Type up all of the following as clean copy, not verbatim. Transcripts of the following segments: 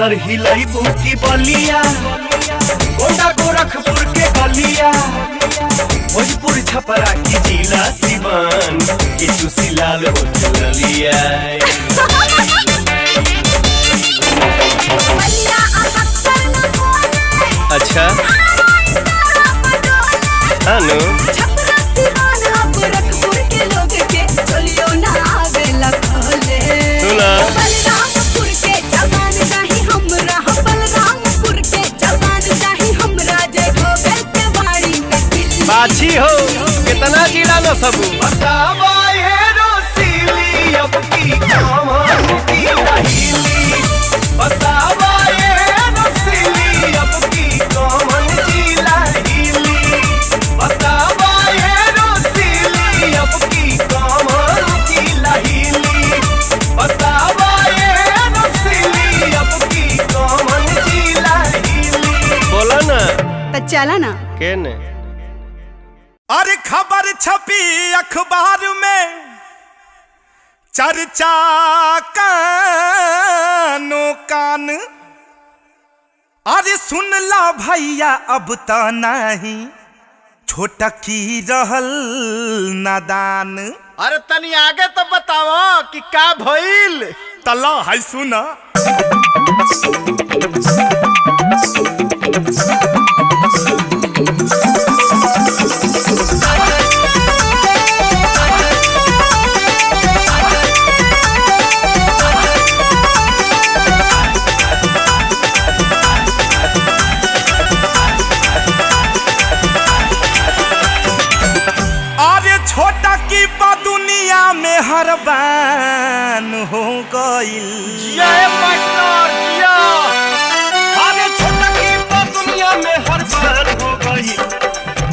बक्सर हिलैबू की बलिया, गोंडा गोरखपुर के गलिया, भोजपुर छपरा की जिला सिवान के सुशीलाल हो चलिया। अच्छा अनु सुना बाछी हो कितना जिला न सबू बोला ना तो चला ना के ने। अरे खबर छपी अखबार में चर्चा कानो कान, अरे सुन ला भैया अब तो नहीं छोटा की रहल नादान। अरे तनी आगे तो बताओ कि का भइल। तला है सुना छोटा की दुनिया में हर बान हो गइल। अरे छोटा की दुनिया में हर बान हो गइल,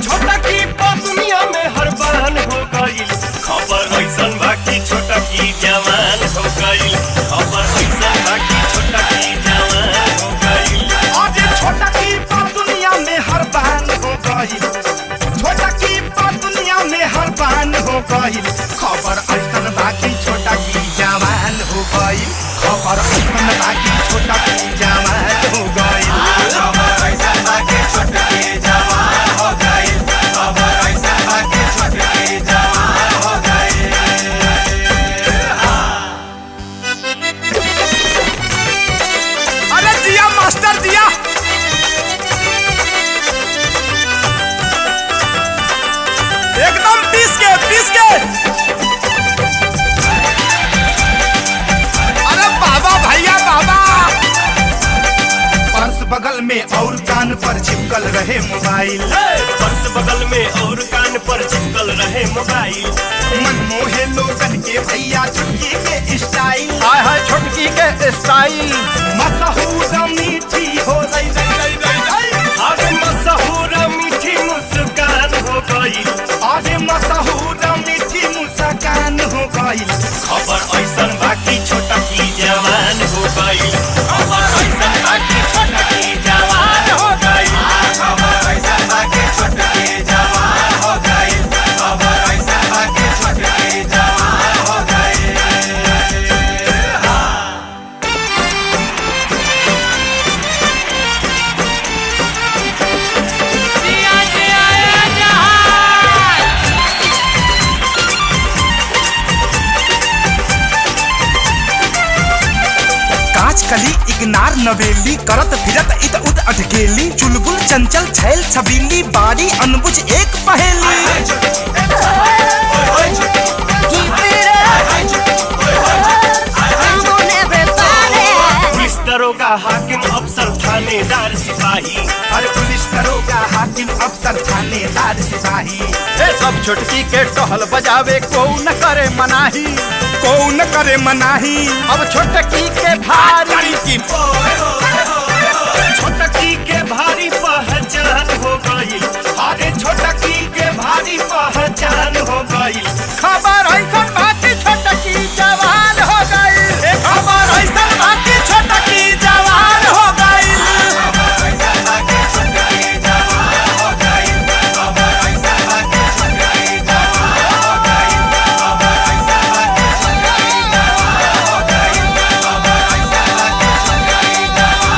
छोटा की दुनिया में हर बान हो गइल। खबर ऐसन बाकी छोटा की जवान हो गइल, खबर ऐसन बाकी छोटा की जवान हो गइल। अरे छोटा की दुनिया में हर बान हो गइल, छोटा की दुनिया में हर बान हो गइल। खबर ऐसन बाकी छोटा की जवान हो गइल, खबर ऐसन बाकी छोटा की जवान हो गइल, खबर ऐसन बाकी छोटा की जवान हो गइल, खबर ऐसन बाकी छोटा की जवान हो गइल। अरे दिया मास्टर दिया, एकदम पीस के अरे बाबा भैया बाबा। पर्स बगल में और कान पर चिपकल रहे मोबाइल, पर्स बगल में और कान पर चिपकल रहे मोबाइल। मन मोहे लोगन के भैया छुटकी के स्टाइल, हाय हाय छुटकी के स्टाइल। मशहूर मीठी हो रही अरे मशहूर मीठी मुस्कान हो गई, अरे मशहूर मीठी मुस्कान हो गई। खबर ऐसन बाकी छोटा की जवान हो गई, खबर ऐसन बाकी छोटा की जवान हो गई, खबर ऐसन बाकी छोटा की जवान हो गई, खबर ऐसन बाकी छोटा की जवान हो गई। कली इग्नार नवेली करत फिरत इत उद अटकेली, चुलबुल चंचल छैल छबीली बारी अनबुझ एक पहेली। पुलिस दरोगा हाकिम अफसर थानेदार सिपाही, अरे पुलिस दरोगा हाकिम अफसर थानेदार सिपाही। ये सब छुटकी के टहल बजावे को न करे मनाही, को न करे मनाही। अब छुटकी के भारी की छोटकी के भारी पहचान हो गई, अरे छोटकी के भारी पहचान हो गई। खबर ऐसन बाकी छुटकी जवान हो गई, खबर ऐसन बाकी छोटकी जवान हो गई, खबर ऐसन बाकी छोटकी जवान हो गई, खबर ऐसन बाकी छोटकी जवान हो गई, खबर ऐसन बाकी छोटकी जवान हो गई, खबर ऐसन बाकी छोटकी जवान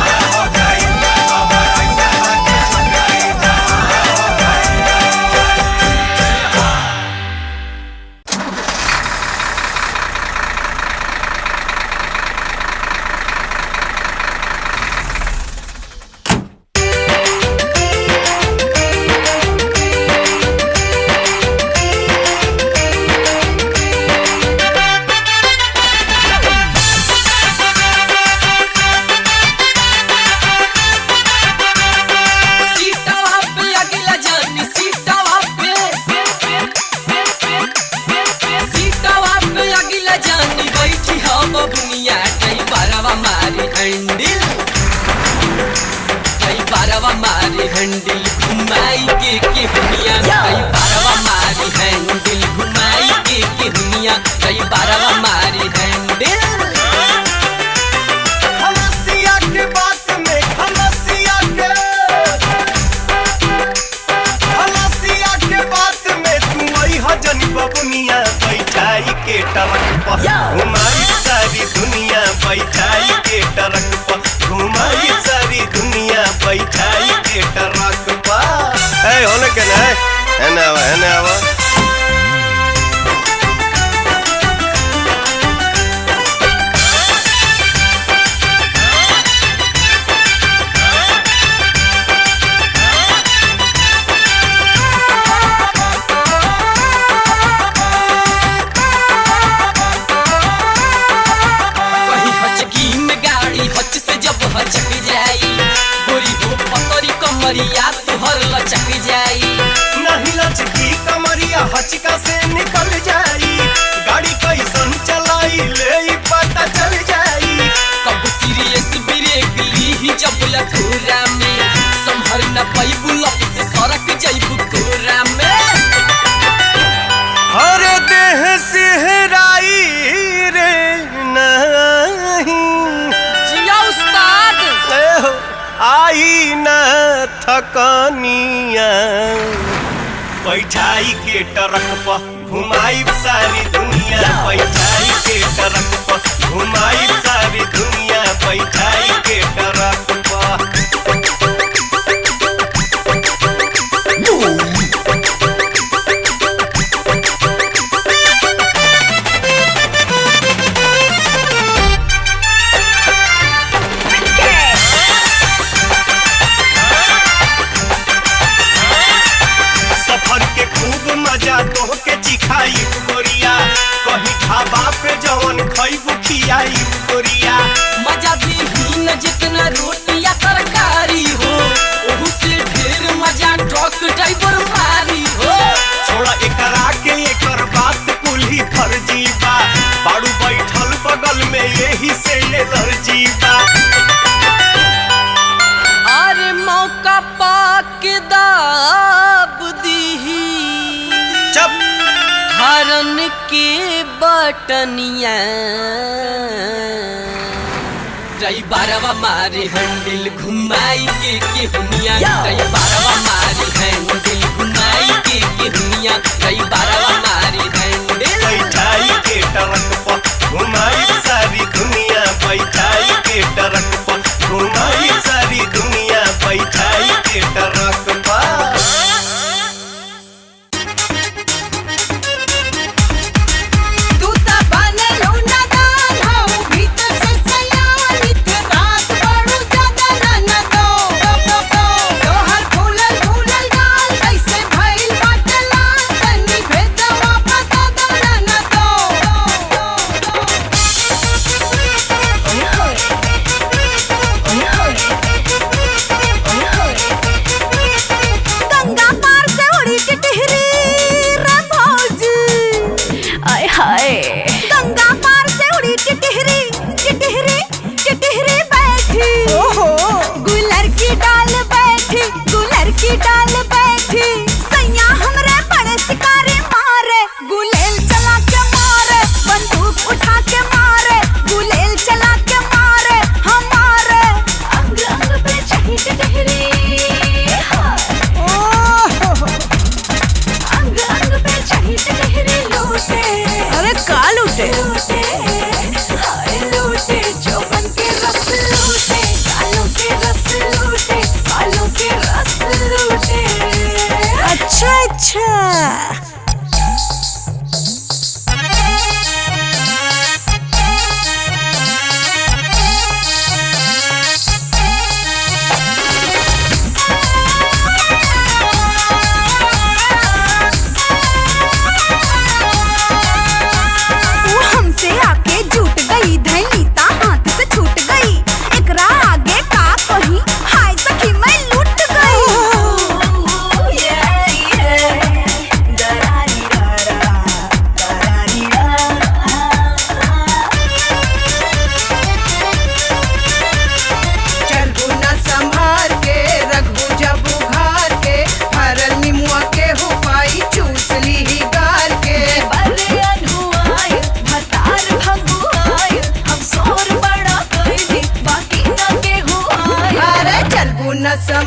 बारवा मारी हैंडल घुमाई के हुनिया कई बारवा मारी हैंडल घुमाई के हुनिया कई बारवा मारी हैंडल। खलसिया के बात में खलसिया के बात में तू आई हजन बबुनिया बैठाई के टरक पर घुमाई सारी दुनिया बैठाई के टरक पर घुमाई सारी दुनिया बैठाई के टरक पर। ए होने के ना है ना आवा हचक जाई गोरी हो पतरी कमरिया तुहर लचक जाई नहीं लचकी कमरिया हचका से निकल जाई गाड़ी कैसन चलाई ले पता चल जाई कब सीरियस ब्रेक ली जब लखोरा में संभर न पैबू लप से सड़क जाइबू कोरा में। हर देह सिहराई रे नहीं जिया उस्ताद आई न थकनिया बैठाई के टरक पर घुमाई सारी दुनिया बैठाई के टरक पर घुमाई सारी दुनिया बैठाई के टरक पर। तोहके चिखाई गोरिया कहीं ढाबा पे जवन खइबू खियाई गोरिया मजा दीही न जितना रोटिया तरकारी हो ओहू से ढेर मजा ट्रक ड्राइवर मारी हो। छोड़ा एकरा के एकर बात कुल्ही फर्जी बा बाड़ू बैठल बगल में यही से एलर्जी बा। अरे मौका पाके दाब दीही जब हरन के बटनिया ड्राइवरवा मारे हैंडल घुमाई के हुनिया ड्राइवरवा मारे हैंडल घुमाई के हुनिया ड्राइवरवा मारे हैंडल बैठाई के टरक पर घुमाई सारी दुनिया बैठाई के टरक पर घुमाई सारी दुनिया बैठाई के टरक पर।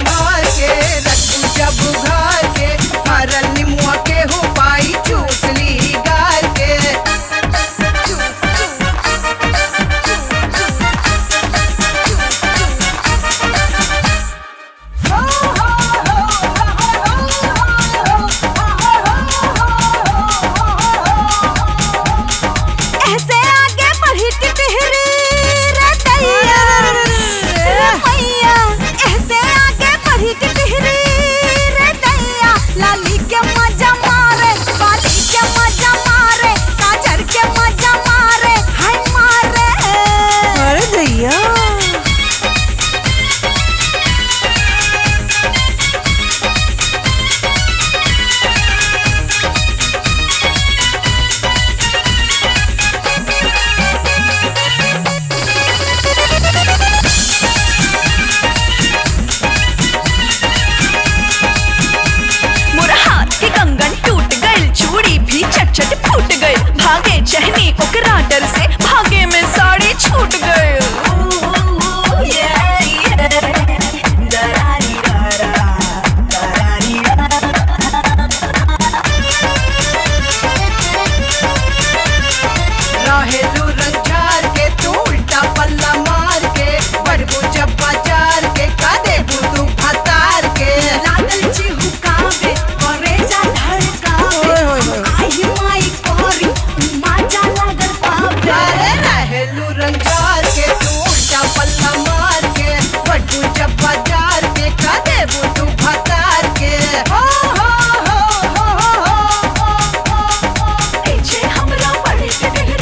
संभाल के रखू जब उघार के हरल निमुआ के हो पाई चूस ली गाल के ऐसे आगे बढ़ी टिटहरी रे दैया रे मैया ऐसे आगे बढ़ी टिटहरी रे दैया लाली के मजा मारे बाली के मजा मारे काजर के मजा मारे हाय मारे अरे दैया चट फूट गए भागे चहनी ओकरा डर से भागे में साड़ी छूट गए रहेलू रंगझार के तू उल्टा पल्ला मार के बढ़बू जब बाजार के का देबू तू भतार के लागल चिहुकावे करेजा धड़कावे आई माई कोरी माजा लागल पावे अरे रहेलू रंगझार के तू उल्टा पल्ला मार के बढ़बू जब बाजार के का देबू तू भतार के हो पीछे हमरा पड़े टिटहरी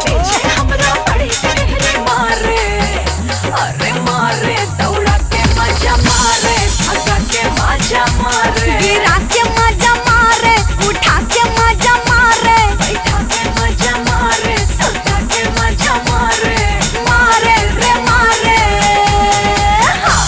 पीछे हमरा पड़े टिटहरी मारे अरे मारे दौड़ा के मजा मारे भगा के मजा मारे गिरा के मजा मारे उठा के मजा मारे बैठा के मजा मारे सजा के मजा मारे मारे रे मारे हाँ।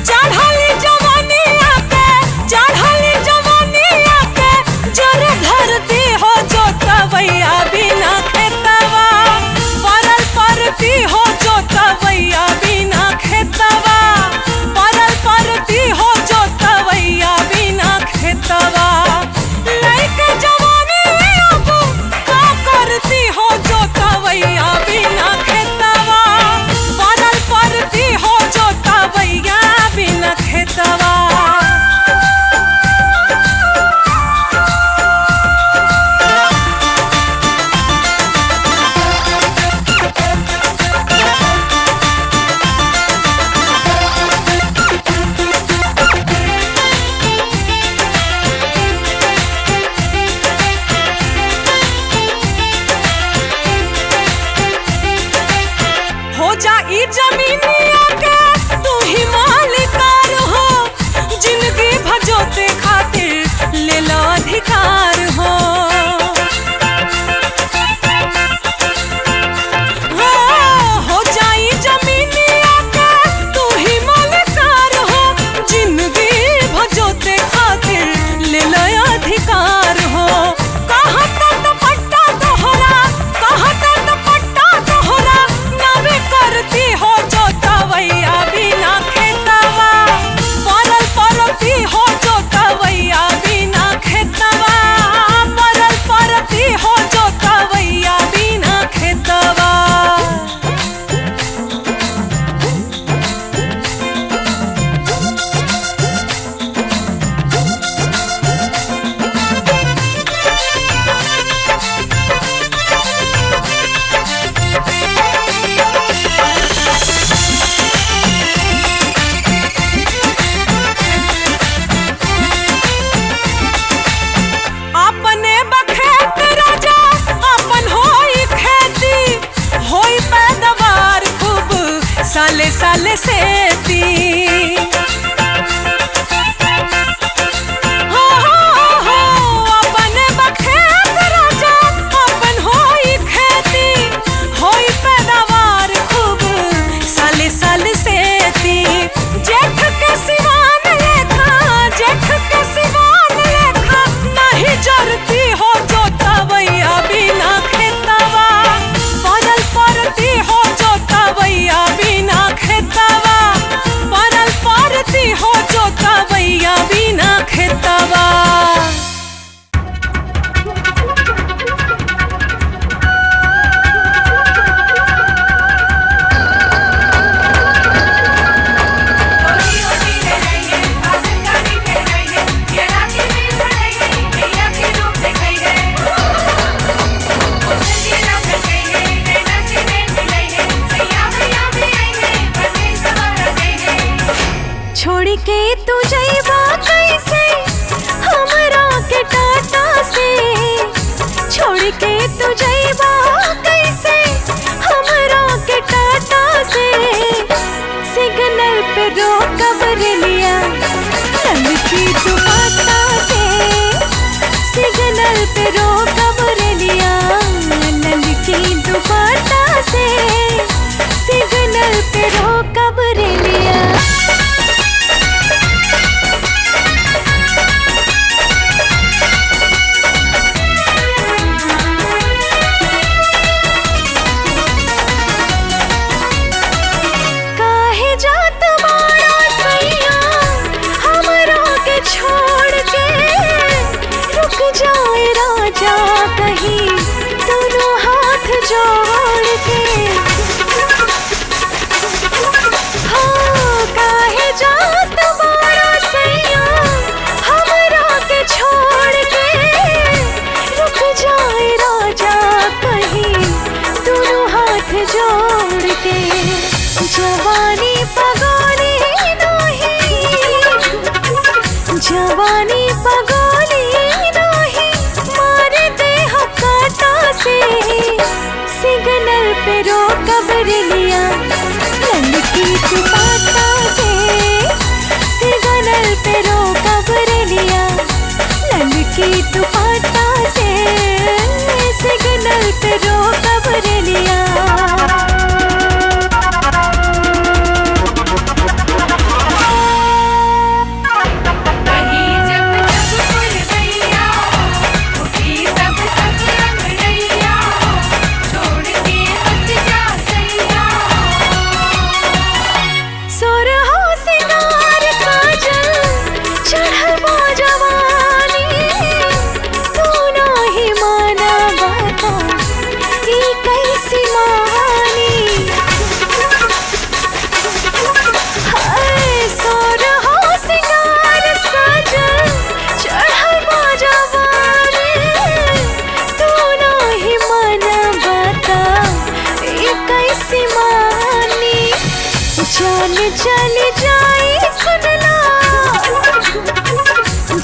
चढ़ली जवानी आके चढ़ली जवानी आके जरे धरती हो जोतवैया बिना खेतवा परल परती हो जोतवैया बिना खेतवा परल परती हो जोतवैया बिना खेतवा लइके जवानी अब का करती हो जोतवैया बिना खेतवा परल परती हो जोतवैया बिना खेतवा हो जा ई जमीनिया के तू ही मालिकार हो जिंदगी भजोते खातिर ले लो अधिकार हो हो जाई जमीनिया के तू ही मालिकार हो जिंदगी भजोते खातिर ले लो अधिकार हो कहाँ तक पट्टा तोहरा कहाँ तक पट्टा तोहरा नवे करती हो जोतवैया बिना खेतवा परल परती हो जोतवैया बिना खेतवा साल से थी। हो अपन बखेत राजा अपन होई खेती, होई पैदावार खूब साल साल से थी। जेठ के सिवान लेखा, जेठ के सिवान लेखा नहीं जरती हो जोतवैया बिना खेतवा, परल परती हो जोतवैया बिना खेतवा, परल परती हो जोतवैया बिना खेतवा। छोड़ के तू जइबा कैसे हमरा के टाटा से, छोड़ के तू जइबा कैसे हमरा के टाटा से। सिग्नल पे रोकब रेलिया ललकी दुपट्टा से, सिग्नल पे रोकब रेलिया ललकी दुपट्टा से, सिग्नल पे रोकब रेलिया। जाए राजा कहीं दोनों हाथ जोड़ के, हाँ काहे जात बाड़ा सैया हमरा के छोड़ के। रुक जाए राजा कहीं दोनों हाथ जोड़ के। जवानी पगोली नहीं, जवानी पगोली सिग्नल पे रोकब रेलिया ललकी दुपट्टा से, सिग्नल पे रोकब रेलिया ललकी दुपट्टा से, सिग्नल पे रोकब रेलिया। जान चली जाए सुनला,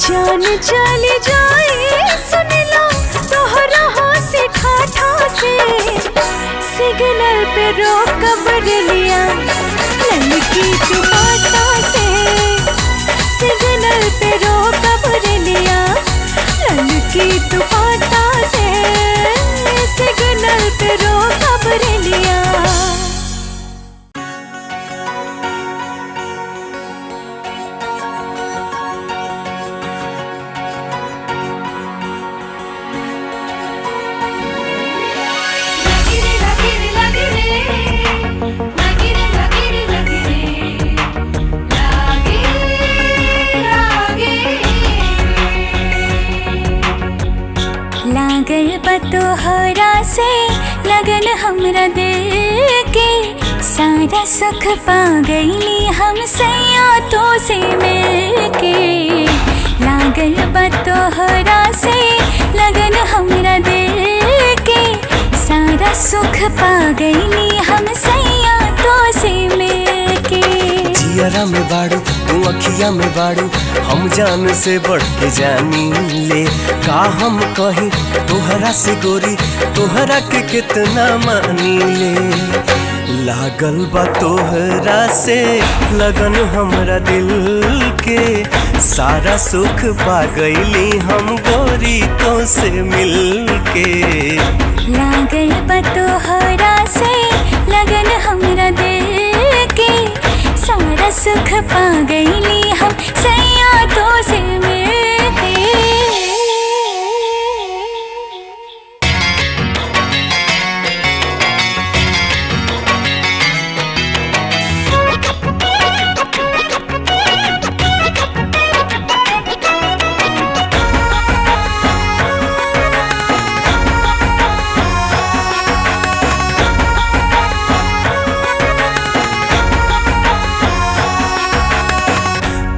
जान चली जाए सुनला तोहरा से ठाठा से। सिग्नल पे रोकब रेलिया ललकी दुपट्टा से, सिग्नल पे रोकब रेलिया ललकी दुपट्टा से, सिग्नल पे रोकब रेलिया। लागल बतोहरा से लगन हमरा दिल के, सारा सुख पा गईली हम सैया तो से मिलके। लागल बतोहरा से लगन हमरा दिल के, सारा सुख पा गईली हम सैया तो से मिलके। जियरा में बाड़ू तू अखिया में बाड़ू, हम जान से बढ़ के जानी ले। का हम कहीं तोहरा से गोरी, तोहरा के कितना मानी ले। लागल बा तोहरा से लगन हमरा दिल के सारा सुख पा गईली हम गोरी तो से मिल के। लागल बा तोहरा से लगन हमरा दिल के सारा सुख पा गईली हम सैया तो से मिल के।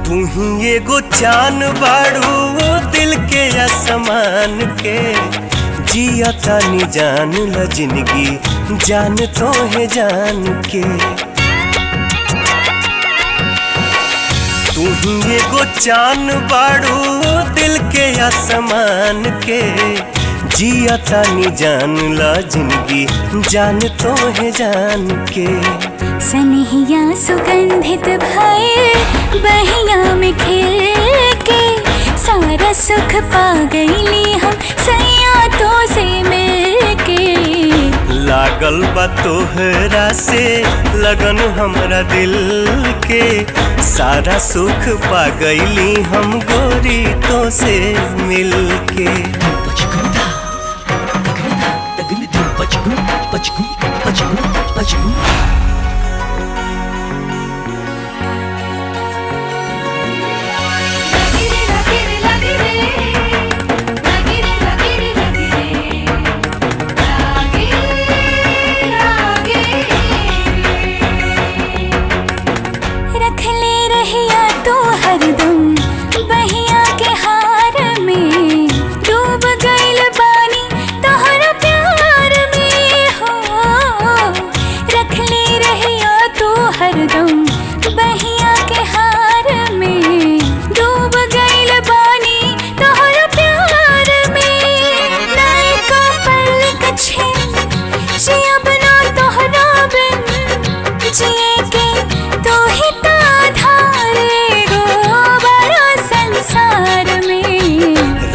तू ही एगो चान बाड़ू दिल के आसमान के जिया तानी जान ल जिंदगी जान तो है जान के। तू ही एगो चान बाड़ू दिल के आसमान के जिया तानी जान ल जिंदगी जान तो है जान के। सनहिया सुगंधित भये बहिया में खिल के सारा सुख पा गईली हम सैया तो से मिल के। लागल बा तोहरा से लगन हमरा दिल के सारा सुख पा गईली हम गोरी तो से मिल के।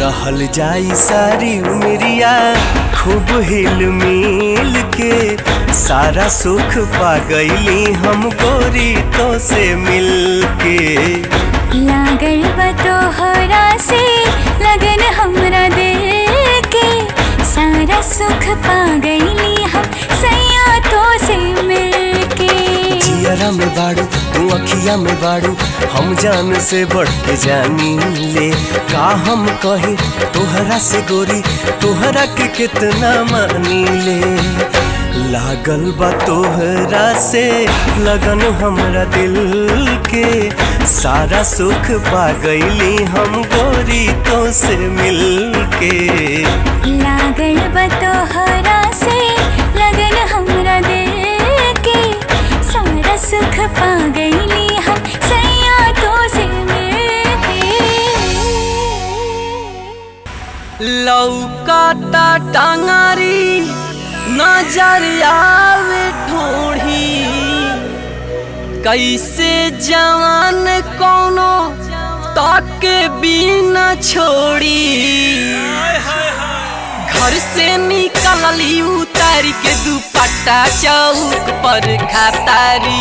रहल जाई सारी उमरिया खूब हिल मिल के सारा सुख पा गईली हम गोरी तो से मिल के। लागल बा तोहरा से लगन हमरा दिल के सारा सुख पा गईली हम सैया तो से मिल के। जियरा में बाड़ू तू अखिया में बाड़ू हम जान से बढ़ के जानी ले का हम कही तोहरा से गोरी तोहरा के कितना मानी ले। लागल बा तोहरा से लगन हमरा दिल के सारा सुख पा गईली हम गोरी तो से मिल के। लागल बा तोहरा से लगन हमरा दिल के सारा सुख पा गईली हम सैया तो से मिल के। लौकाता टांगारी नजर आवे ठोड़ी कैसे जवान कोनो ताके बिना छोड़ी। घर से निकलली उतारी के दुपट्टा चौक पर खातारी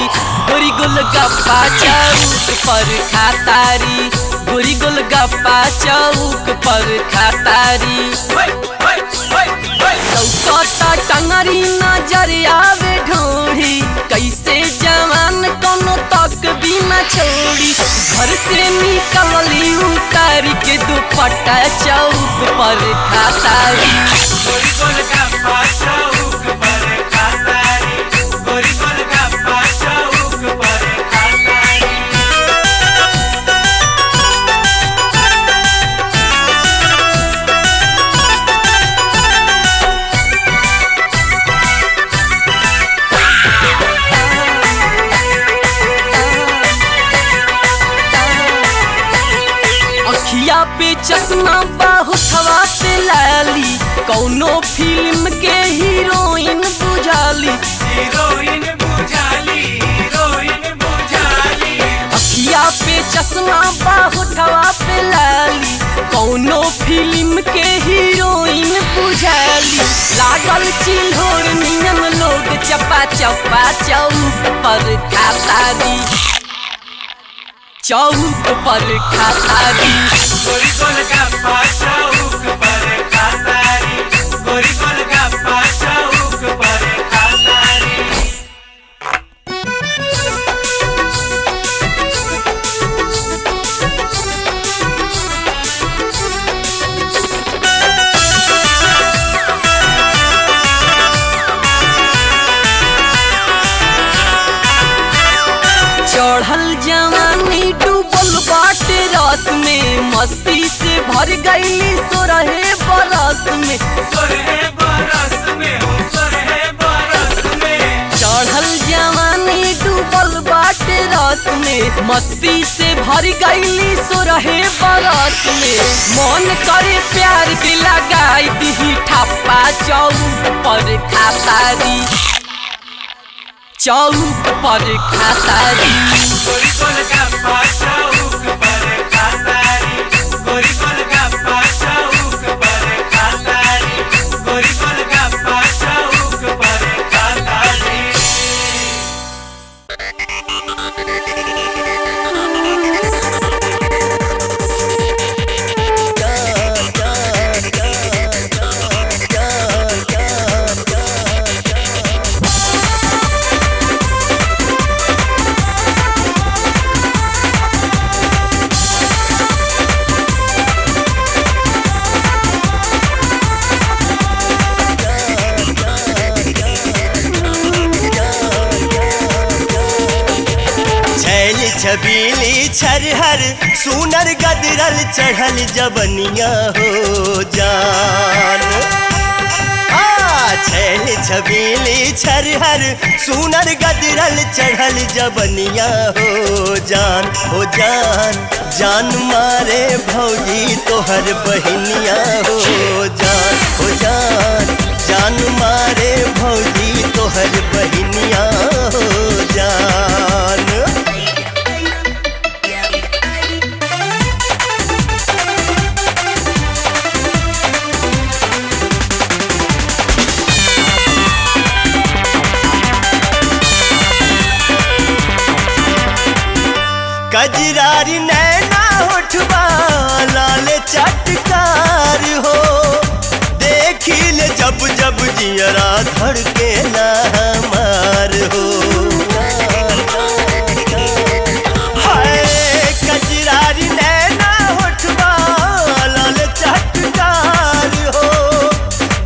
गोरी गोलगप्पा चौक पर खातारी गोरी गोलगप्पा चौक पर खातारी। लौकता टंगरी नजर आवे ढोड़ी कैसे जवान कोनो तक बिना छोड़ी। घर से निकलली उतारी के दुपट्टा चौक पर खातारी गोरी गोलगप्पा चौक पर खातारी गोरी गोलगप्पा चौक पर खातारी। अखिया पे चश्मा बाहुथवा पे लाली कौनो फिल्म के हीरोइन बुझाली हीरोइन चश्मा बाहुठवा पे लाली कौनो फिल्म के हीरोइन बुझाली लागल चिल्होर नियम लोग चपा चपा चौक पर खातारी चौक पर खातारी गोरी गोलगप्पा चौक पर खातारी गोरी गोलगप्पा चौक पर खातारी चढ़ल जवानी डूबल बाटे रस में मस्ती से भर गईली 16 बरस में 16 बरस में हो 16 बरस में चढ़ल जवानी डूबल बाटे रस में मस्ती से भर गईली 16 बरस में मन करे प्यार के लगाई दी ठप्पा चौक पर खातारी चौक पर खातारी गोरी गोलगप्पा चौक पर खातारी गोरी गोलगप्पा चौक पर खातारी गोरी गोलगप्पा चौक पर खातारी छबीली छरहर सुनर गदरल चढ़ल जबनिया हो जान छैल छबीली छरहर सुनर गदरल चढ़ल जबनिया हो जान जान मारे भौजी तोहर बहिनिया हो जान मारे भौजी तोहर बहिनिया हो जान कजरारी नैना होठवा लाल चटकार हो देखिल जब जब जियरा धड़के ना हमार हो हाय कजरारी नैना होठवा लाल चटकार हो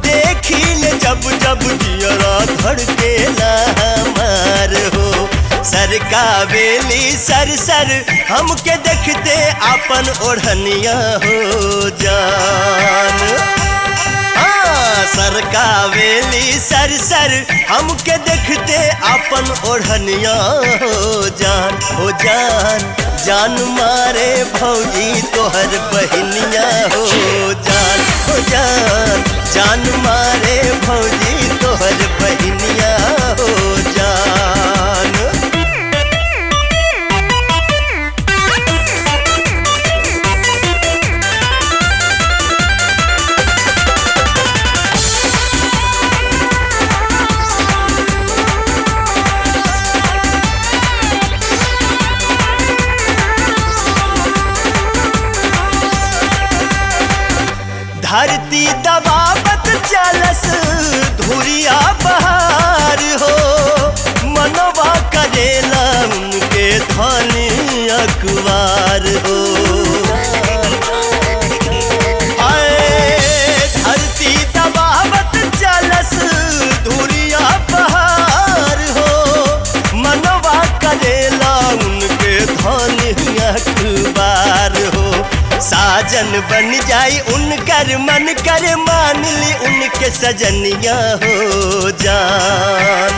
देखिल जब जब जियरा धड़के ना हमार हो सरका बेली सर सर हमके देखते अपन ओढ़निया हो जान सरका बेली सर सर हमके देखते अपन ओढ़निया हो जान मारे भौजी तोहर बहिनिया हो जान मारे भौजी तोहर बहिनिया हो जान धरती दबावत चलस धुरिया बहार हो मनवा करेला उनके धनी अखबार हो धरती दबावत चलस धुरिया बहार हो मनवा करेला उनके धनी अखबार हो साजन बन जाई उनकर मन कर मान ली उनके सजनिया हो जान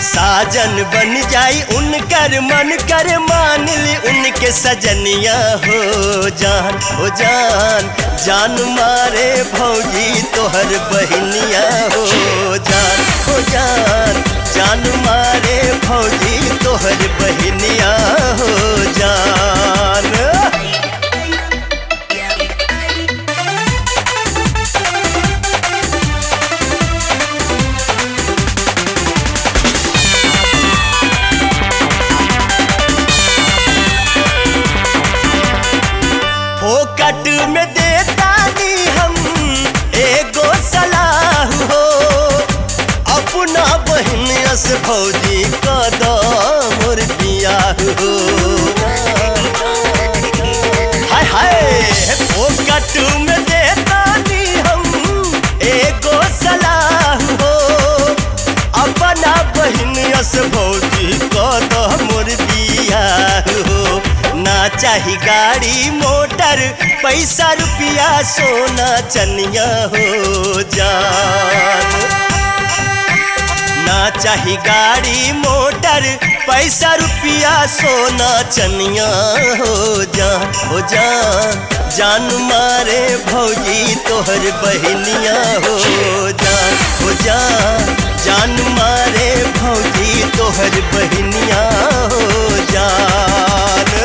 साजन बन जाई उनकर मन कर मान ली उनके सजनिया हो जान मारे भौजी तोहर बहिनिया हो जान मारे भौजी तोहर बहिनिया हो जान फोकट में देता नी हम एगो सलाह हो, अपना बहनिया से भौजी कदम और बियाह हो। हाय हाय फोकट में देता नी हम एगो सलाह हो, अपना बहनिया से भौजी कदम और बियाह हो। ना चाही गाड़ी मोटर पैसा रुपया सोना चनिया हो जान, ना चाही गाड़ी मोटर पैसा रुपया सोना चनिया हो जान, हो जान जान मारे भौजी तोहर बहनिया हो जान, हो जान जान मारे भौजी तोहर बहनिया हो जान।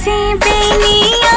से बेनिया